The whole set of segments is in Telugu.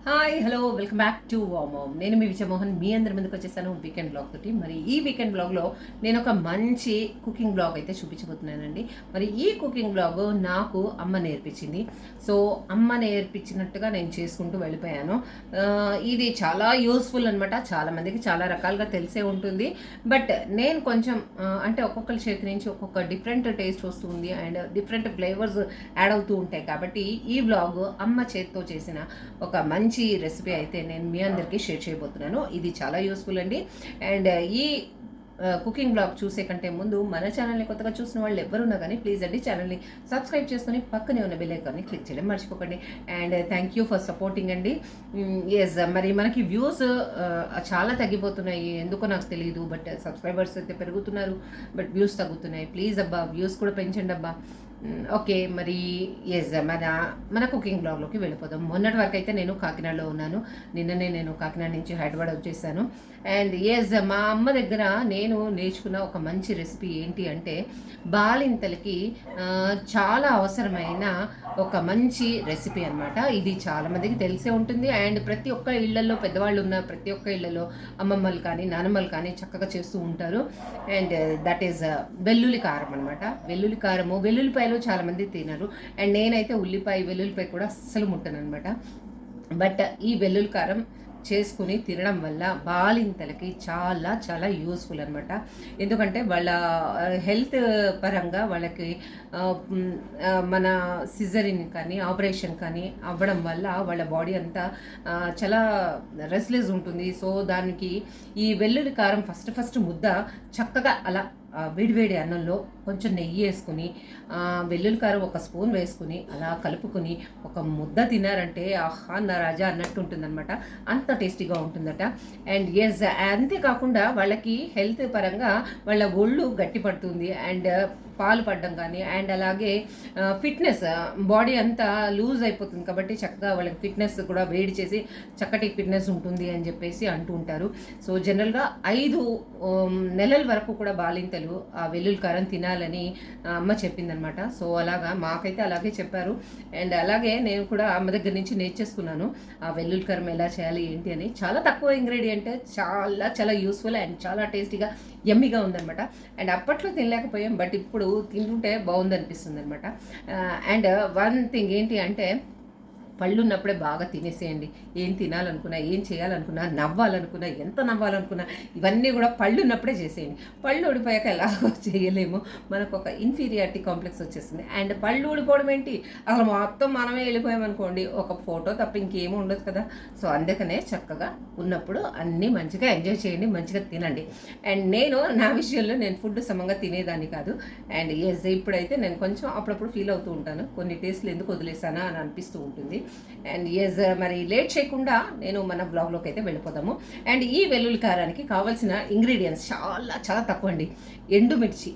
Hi hello welcome back to వామోమ్. నేను మీ విజయమోహన్ మీ అందరి ముందుకు వచ్చేసాను వీకెండ్ బ్లాగ్ తోటి. మరి ఈ వీకెండ్ బ్లాగ్లో నేను ఒక మంచి కుకింగ్ బ్లాగ్ అయితే చూపించబోతున్నానండి. మరి ఈ కుకింగ్ బ్లాగ్ నాకు అమ్మ నేర్పించింది. సో అమ్మ నేర్పించినట్టుగా నేను చేసుకుంటూ వెళ్ళిపోయాను. ఇది చాలా యూస్ఫుల్ అనమాట. చాలామందికి చాలా రకాలుగా తెలిసే ఉంటుంది. బట్ నేను కొంచెం అంటే ఒక్కొక్కరి చేతి నుంచి ఒక్కొక్క డిఫరెంట్ టేస్ట్ వస్తుంది అండ్ డిఫరెంట్ ఫ్లేవర్స్ యాడ్ అవుతూ ఉంటాయి. కాబట్టి ఈ బ్లాగ్ అమ్మ చేతితో చేసిన ఒక మంచి రెసిపీ అయితే నేను మీ అందరికీ షేర్ చేయబోతున్నాను. ఇది చాలా యూస్ఫుల్ అండి. అండ్ ఈ కుకింగ్ బ్లాగ్ చూసే కంటే ముందు మన ఛానల్ని కొత్తగా చూసిన వాళ్ళు ఎవరున్నా కానీ ప్లీజ్ అండి ఛానల్ని సబ్స్క్రైబ్ చేసుకొని పక్కనే ఉన్న బెల్ ఐకాన్ని క్లిక్ చేయడం మర్చిపోకండి. And thank you for supporting అండి. ఎస్, మరి మనకి వ్యూస్ చాలా తగ్గిపోతున్నాయి, ఎందుకో నాకు తెలియదు. బట్ సబ్స్క్రైబర్స్ అయితే పెరుగుతున్నారు, బట్ వ్యూస్ తగ్గుతున్నాయి. ప్లీజ్ అబ్బా వ్యూస్ కూడా పెంచండి అబ్బా. ఓకే, మరి ఎస్ మన కుకింగ్ బ్లాగ్లోకి వెళ్ళిపోదాం. మొన్నటి వరకు అయితే నేను కాకినాడలో ఉన్నాను. నిన్ననే నేను కాకినాడ నుంచి హైదరాబాద్ వచ్చేసాను. అండ్ ఎస్, మా అమ్మ దగ్గర నేను నేర్చుకున్న ఒక మంచి రెసిపీ ఏంటి అంటే బాలింతలకి చాలా అవసరమైన ఒక మంచి రెసిపీ అనమాట. ఇది చాలామందికి తెలిసే ఉంటుంది. అండ్ ప్రతి ఒక్క ఇళ్లలో పెద్దవాళ్ళు ఉన్న ప్రతి ఒక్క ఇళ్లలో అమ్మమ్మలు కానీ నానమ్మలు కానీ చక్కగా చేస్తూ ఉంటారు. అండ్ దట్ ఈస్ వెల్లుల్లి కారం అనమాట. వెల్లుల్లి కారము, వెల్లుల్లిపాయలు చాలామంది తినరు. అండ్ నేనైతే ఉల్లిపాయ వెల్లుల్లిపాయ కూడా అస్సలు ముట్టను అనమాట. బట్ ఈ వెల్లుల్లి కారం చేసుకుని తినడం వల్ల బాలింతలకి చాలా చాలా యూస్ఫుల్ అనమాట. ఎందుకంటే వాళ్ళ హెల్త్ పరంగా వాళ్ళకి మన సిజరిన్ కానీ ఆపరేషన్ కానీ అవ్వడం వల్ల వాళ్ళ బాడీ అంతా చాలా రెస్ట్లెస్ ఉంటుంది. సో దానికి ఈ వెల్లుల్లి కారం ఫస్ట్ ముద్ద చక్కగా అలా వేడివేడి అన్నంలో కొంచెం నెయ్యి వేసుకుని వెల్లుల్లి కారం ఒక స్పూన్ వేసుకుని అలా కలుపుకొని ఒక ముద్ద తిన్నారంటే ఆహా నా రాజా అన్నట్టు ఉంటుందన్నమాట. అంత టేస్టీగా ఉంటుందట. అండ్ ఎస్, అంతేకాకుండా వాళ్ళకి హెల్త్ పరంగా వాళ్ళ ఒళ్ళు గట్టి పడుతుంది. అండ్ పాలు పడడం కానీ అండ్ అలాగే ఫిట్నెస్, బాడీ అంతా లూజ్ అయిపోతుంది కాబట్టి చక్కగా వాళ్ళకి ఫిట్నెస్ కూడా వేడి చేసి చక్కటి ఫిట్నెస్ ఉంటుంది అని చెప్పేసి అంటూ ఉంటారు. సో జనరల్గా 5 నెలల వరకు కూడా బాలింతలు ఆ వెల్లుల్లి కారం తినాలని అమ్మ చెప్పిందనమాట. సో అలాగా మాకైతే అలాగే చెప్పారు. అండ్ అలాగే నేను కూడా అమ్మ దగ్గర నుంచి నేర్చేసుకున్నాను ఆ వెల్లుల్లి కారం ఎలా చేయాలి ఏంటి అని. చాలా తక్కువ ఇంగ్రీడియంట్, చాలా చాలా యూస్ఫుల్ అండ్ చాలా టేస్టీగా యమ్మీగా ఉందనమాట. అండ్ అప్పట్లో తినలేకపోయాం, బట్ ఇప్పుడు తింటుంటే బాగుంది అనిపిస్తుంది అనమాట. అండ్ వన్ థింగ్ ఏంటి అంటే పళ్ళు ఉన్నప్పుడే బాగా తినేసేయండి. ఏం తినాలనుకున్నా, ఏం చేయాలనుకున్నా, నవ్వాలనుకున్నా, ఎంత నవ్వాలనుకున్నా ఇవన్నీ కూడా పళ్ళు ఉన్నప్పుడే చేసేయండి. పళ్ళు ఊడిపోయాక ఎలాగో చేయలేము, మనకు ఒక ఇన్ఫీరియారిటీ కాంప్లెక్స్ వచ్చేస్తుంది. అండ్ పళ్ళు ఊడిపోవడం ఏంటి, అసలు మొత్తం మనమే వెళ్ళిపోయామనుకోండి ఒక ఫోటో తప్ప ఇంకేమీ ఉండదు కదా. సో అందుకనే చక్కగా ఉన్నప్పుడు అన్నీ మంచిగా ఎంజాయ్ చేయండి, మంచిగా తినండి. అండ్ నేను నా విషయంలో నేను ఫుడ్ సమంగా తినేదాన్ని కాదు. అండ్ ఎస్, ఇప్పుడైతే నేను కొంచెం అప్పుడప్పుడు ఫీల్ అవుతూ ఉంటాను, కొన్ని టేస్ట్లు ఎందుకు వదిలేసానా అని అనిపిస్తూ ఉంటుంది. అండ్ ఎస్, మరి లేట్ చేయకుండా నేను మన బ్లాగ్లోకి అయితే వెళ్ళిపోదాము. అండ్ ఈ వెల్లుల్లి కారానికి కావాల్సిన ఇంగ్రీడియంట్స్ చాలా చాలా తక్కువ అండి. ఎండుమిర్చి,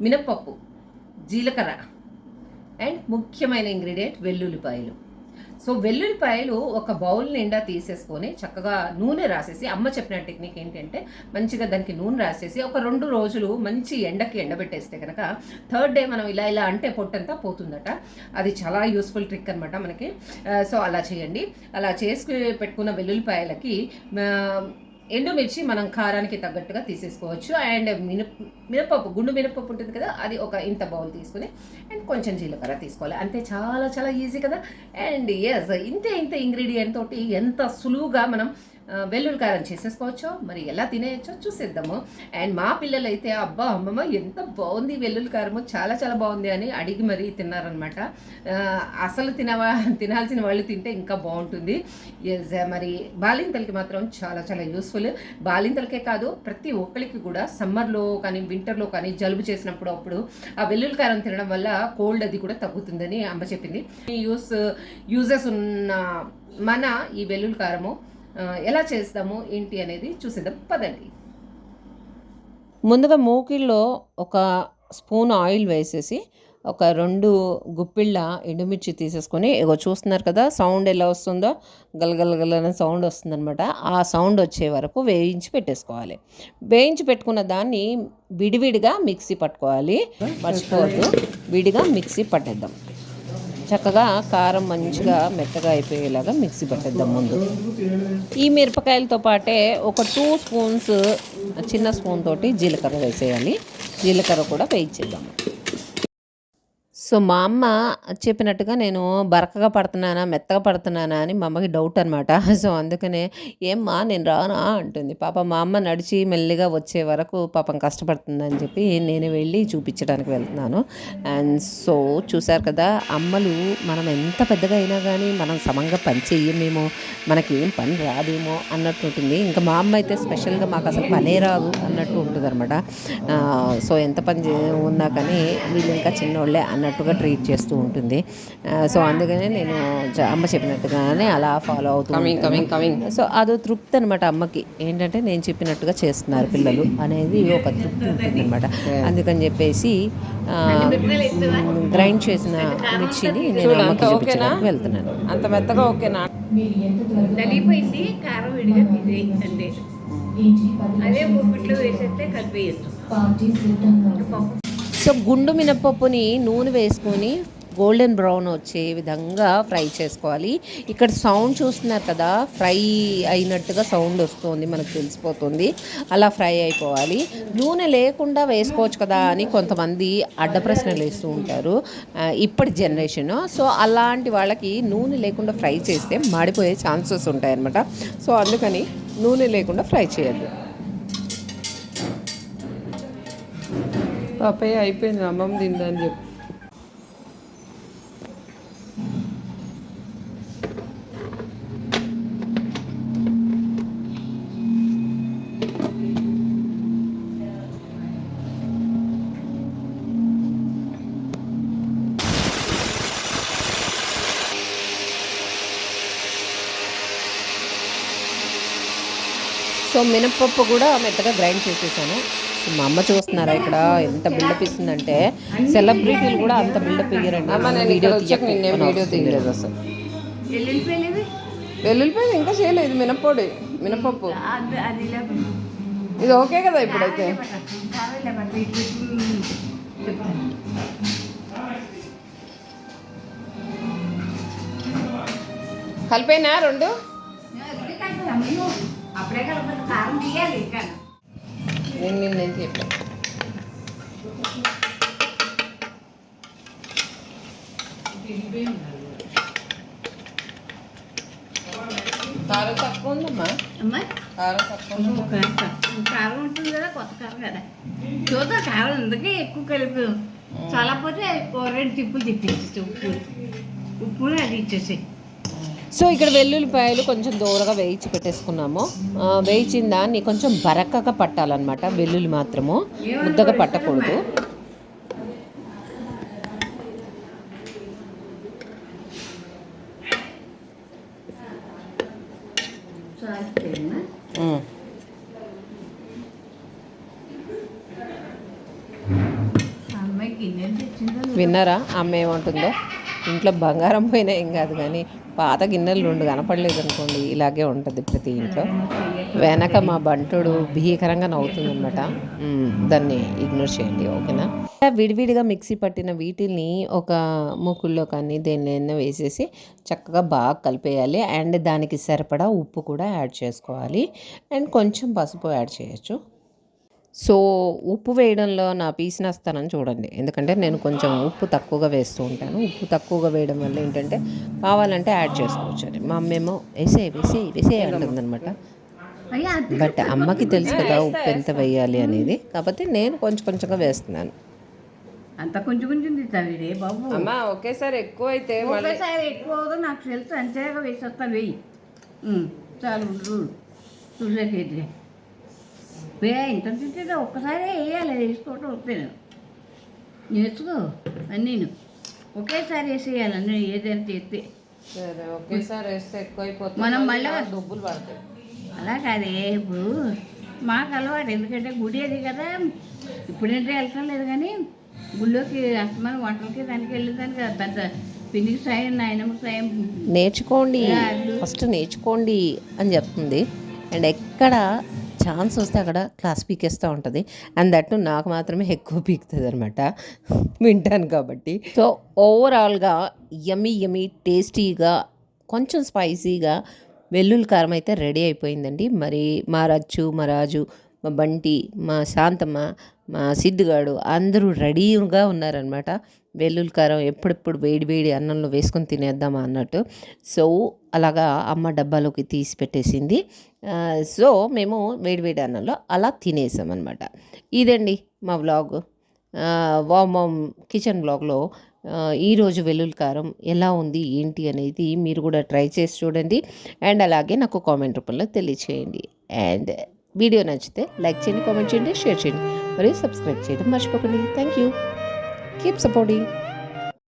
మినప్పప్పు, జీలకర్ర అండ్ ముఖ్యమైన ఇంగ్రీడియంట్ వెల్లుల్లిపాయలు. సో వెల్లుల్లిపాయలు ఒక బౌల్ నిండా తీసేసుకొని చక్కగా నూనె రాసేసి, అమ్మ చెప్పిన టెక్నిక్ ఏంటంటే మంచిగా దానికి నూనె రాసేసి ఒక 2 రోజులు మంచి ఎండకి ఎండబెట్టేస్తే కనుక 3rd డే మనం ఇలా అంటే పొట్టంతా పోతుందట. అది చాలా యూస్ఫుల్ ట్రిక్ అనమాట మనకి. సో అలా చేయండి. అలా చేసుకుని పెట్టుకున్న వెల్లుల్లిపాయలకి ఎండుమిర్చి మనం కారానికి తగ్గట్టుగా తీసేసుకోవచ్చు. అండ్ మినపప్పు, గుండు మినపప్పు ఉంటుంది కదా, అది ఒక ఇంత బౌల్ తీసుకుని అండ్ కొంచెం జీలకర్ర తీసుకోవాలి. అంతే, చాలా చాలా ఈజీ కదా. అండ్ ఎస్, ఇంతే ఇంగ్రీడియంట్ తోటి ఎంత సులువుగా మనం వెల్లుల్లి కారం చేసేసుకోవచ్చో, మరి ఎలా తినేయచ్చో చూసేద్దాము. అండ్ మా పిల్లలు అయితే అబ్బా అమ్మమ్మ ఎంత బాగుంది వెల్లుల్లి కారము, చాలా చాలా బాగుంది అని అడిగి మరీ తిన్నారనమాట. అసలు తినాల్సిన వాళ్ళు తింటే ఇంకా బాగుంటుంది. మరి బాలింతలకి మాత్రం చాలా చాలా యూస్ఫుల్. బాలింతలకే కాదు, ప్రతి ఒక్కరికి కూడా సమ్మర్లో కానీ వింటర్లో కానీ జలుబు చేసినప్పుడు అప్పుడు ఆ వెల్లుల్లి కారం తినడం వల్ల కోల్డ్ అది కూడా తగ్గుతుందని అమ్మ చెప్పింది. యూజెస్ ఉన్న మన ఈ వెల్లుల్లి కారము ఎలా చేస్తాము ఏంటి అనేది చూసేద్దాం పదండి. ముందుగా మూకిల్లో ఒక స్పూన్ ఆయిల్ వేసేసి ఒక 2 గుప్పిళ్ళ ఎండుమిర్చి తీసేసుకొని, ఇగో చూస్తున్నారు కదా సౌండ్ ఎలా వస్తుందో, గలగలగల అనే సౌండ్ వస్తుందన్నమాట. ఆ సౌండ్ వచ్చే వరకు వేయించి పెట్టేసుకోవాలి. వేయించి పెట్టుకున్న దాన్ని విడివిడిగా మిక్సీ పట్టుకోవాలి, మర్చిపోవద్దు. విడిగా మిక్సీ పట్టేద్దాం. చక్కగా కారం మంచిగా మెత్తగా అయిపోయేలాగా మిక్సీ పట్టేద్దాం ముందు. ఈ మిరపకాయలతో పాటే ఒక 2 స్పూన్స్ చిన్న స్పూన్ తోటి జీలకర్ర వేసేయాలి. జీలకర్ర కూడా వేయించేద్దాము. సో మా అమ్మ చెప్పినట్టుగా నేను బరకగా పడుతున్నానా మెత్తగా పడుతున్నానా అని మా అమ్మకి డౌట్ అనమాట. సో అందుకనే ఏమ్మా నేను రానా అంటుంది. పాపం మా అమ్మ నడిచి మెల్లిగా వచ్చే వరకు పాపం కష్టపడుతుందని చెప్పి నేను వెళ్ళి చూపించడానికి వెళ్తున్నాను. అండ్ సో చూసారు కదా, అమ్మలు మనం ఎంత పెద్దగా అయినా కానీ మనం సమంగా పని చెయ్యమేమో, మనకేం పని రాదేమో అన్నట్టు ఉంటుంది. ఇంకా మా అమ్మ అయితే స్పెషల్గా మాకు అసలు పనే రాదు అన్నట్టు ఉంటుంది అనమాట. సో ఎంత పని ఉన్నా కానీ వీళ్ళు ఇంకా చిన్నోళ్ళే అన్నట్టుగా ట్రీట్ చేస్తూ ఉంటుంది. సో అందుకనే నేను అమ్మ చెప్పినట్టుగానే అలా ఫాలో అవుతూ కమింగ్. సో అదో తృప్తి అనమాట అమ్మకి, ఏంటంటే నేను చెప్పినట్టుగా చేస్తున్నారు పిల్లలు అనేది ఒక తృప్తి ఉంటుంది అనమాట. అందుకని చెప్పేసి గ్రైండ్ చేసిన మిర్చిని నేను అమ్మకి చూపించడానికి వెళ్తున్నాను. అంత మెత్తగా ఓకేనా? నలిగిపోయింది, కారం విడిగా తీసేయండి. అదే బొబ్బిట్లో వేసేస్తే కలిపేయచ్చు. సో గుండు మినపప్పుని నూనె వేసుకొని గోల్డెన్ బ్రౌన్ వచ్చే విధంగా ఫ్రై చేసుకోవాలి. ఇక్కడ సౌండ్ చూస్తున్నారు కదా, ఫ్రై అయినట్టుగా సౌండ్ వస్తుంది, మనకు తెలిసిపోతుంది. అలా ఫ్రై అయిపోవాలి. నూనె లేకుండా వేసుకోవచ్చు కదా అని కొంతమంది అడ్డ ప్రశ్నలు వేస్తూ ఉంటారు ఇప్పటి జనరేషన్. సో అలాంటి వాళ్ళకి నూనె లేకుండా ఫ్రై చేస్తే మాడిపోయే ఛాన్సెస్ ఉంటాయన్నమాట. సో అందుకని నూనె లేకుండా ఫ్రై చేయద్దు. పాపయ్య అయిపోయింది, అమ్మమ్మ తిందని చెప్పి. సో మినపప్పు కూడా మెత్తగా గ్రైండ్ చేసేసాను. మా అమ్మ చూస్తున్నారా ఇక్కడ ఎంత బిల్డప్ ఇస్తుందంటే, సెలబ్రిటీలు కూడా అంత బిల్డప్ ఇయ్యారండి. వీడియో తీయలేదు అసలు. వెల్లుల్లిపాయలు ఇంకా చేయలేదు. మినపప్పు ఇది ఓకే కదా ఇప్పుడైతే? కలిపేనా రెండు? అప్పుడే కలపదు, కారం తీయాలి. నేను చెప్పాను. కారం తక్కువ ఉందమ్మా. అమ్మా కారం తక్కువ కారం ఉంటుంది కదా, కొత్త కారం కదా. చూద్దాం, కారం ఎందుకే ఎక్కువ కలిపి చాలా పోతే 2 తిప్పులు తిప్పించేసి ఉప్పుని అది ఇచ్చేసి. సో ఇక్కడ వెల్లుల్లిపాయలు కొంచెం దూరగా వేయించి పెట్టేసుకున్నాము. వేయించిన దాన్ని కొంచెం బరకగా పట్టాలన్నమాట. వెల్లుల్లి మాత్రము ముద్దగా పట్టకూడదు. విన్నారా అమ్మ ఏమంటుందో? ఇంట్లో బంగారం పోయినా ఏం కాదు, కానీ పాత గిన్నెలు 2 కనపడలేదు అనుకోండి, ఇలాగే ఉంటుంది ప్రతి ఇంట్లో. వెనక మా బంటుడు భీకరంగా నవ్వుతుందన్నమాట. దాన్ని ఇగ్నోర్ చేయండి, ఓకేనా? విడివిడిగా మిక్సీ పట్టిన వీటిని ఒక మూకుల్లో కానీ దేనిలో వేసేసి చక్కగా బాగా కలిపేయాలి. అండ్ దానికి సరిపడా ఉప్పు కూడా యాడ్ చేసుకోవాలి. అండ్ కొంచెం పసుపు యాడ్ చేయొచ్చు. సో ఉప్పు వేయడంలో నా పీసినేస్తానని చూడండి, ఎందుకంటే నేను కొంచెం ఉప్పు తక్కువగా వేస్తూ ఉంటాను. ఉప్పు తక్కువగా వేయడం వల్ల ఏంటంటే కావాలంటే యాడ్ చేసుకోవచ్చు అని మా అమ్మేమో వేసే అంటుందన్నమాట. బట్ అమ్మకి తెలుసు కదా ఉప్పు ఎంత వేయాలి అనేది, కాబట్టి నేను కొంచెంగా వేస్తున్నాను. అంత కొంచెం తింటావిడే బాబు. అమ్మా ఒకేసారి ఎక్కువ అయితే ఒకేసారి ఎక్కువ అవుతుందో నాకు తెలుసు, అంతేగా వేసేస్తాను. వెయ్యి చాలు చూసేది. ఇంత తింటే ఒక్కసారి వేయాలి, వేసుకోవటం వస్తాను. నేర్చుకో అన్నీ ఒకేసారి వేసేయాలి అన్నీ, ఏదైనా చేస్తే. సరే ఒకేసారి వేస్తే ఎక్కువ అయిపోతుంది, మనం మళ్ళీ డబ్బులు పడతాయి. అలా కాదే, ఇప్పుడు మాకు అలవాటు. ఎందుకంటే గుడి అది కదా, ఇప్పుడంటే వెళ్తాం లేదు, కానీ గుళ్ళోకి అస్తమానం వంటలకి దానికి వెళ్ళేదానికి పెద్ద పిండికి సాయం, నాయనమ్మకి సాయం. నేర్చుకోండి, ఫస్ట్ నేర్చుకోండి అని చెప్తుంది. అండ్ ఎక్కడ ఛాన్స్ వస్తే అక్కడ క్లాస్ పీకేస్తూ ఉంటుంది. అండ్ దట్టు నాకు మాత్రమే ఎక్కువ పీకుతుంది అనమాట, వింటాను కాబట్టి. సో ఓవరాల్గా యమ్మీ టేస్టీగా కొంచెం స్పైసీగా వెల్లుల్లి కారం అయితే రెడీ అయిపోయిందండి. మరి మా రచ్చు, మా రాజు, మా బంటి, మా శాంతమ్మ, మా సిద్ధుగాడు అందరూ రెడీగా ఉన్నారనమాట. వెల్లుల్లి కారం ఎప్పుడెప్పుడు వేడి అన్నంలో వేసుకొని తినేద్దామా అన్నట్టు. సో అలాగా అమ్మ డబ్బాలోకి తీసి పెట్టేసింది. సో మేము వేడి అన్నంలో అలా తినేసామన్నమాట. ఇదండి మా వ్లాగ్, వామ్ కిచెన్ వ్లాగ్లో ఈరోజు వెల్లుల్లి కారం ఎలా ఉంది ఏంటి అనేది మీరు కూడా ట్రై చేసి చూడండి. అండ్ అలాగే నాకు కామెంట్ రూపంలో తెలియచేయండి. అండ్ వీడియో నచ్చితే లైక్ చేయండి, కామెంట్ చేయండి, షేర్ చేయండి, మరియు సబ్స్క్రైబ్ చేయడం మర్చిపోకండి. Thank you. Keep supporting.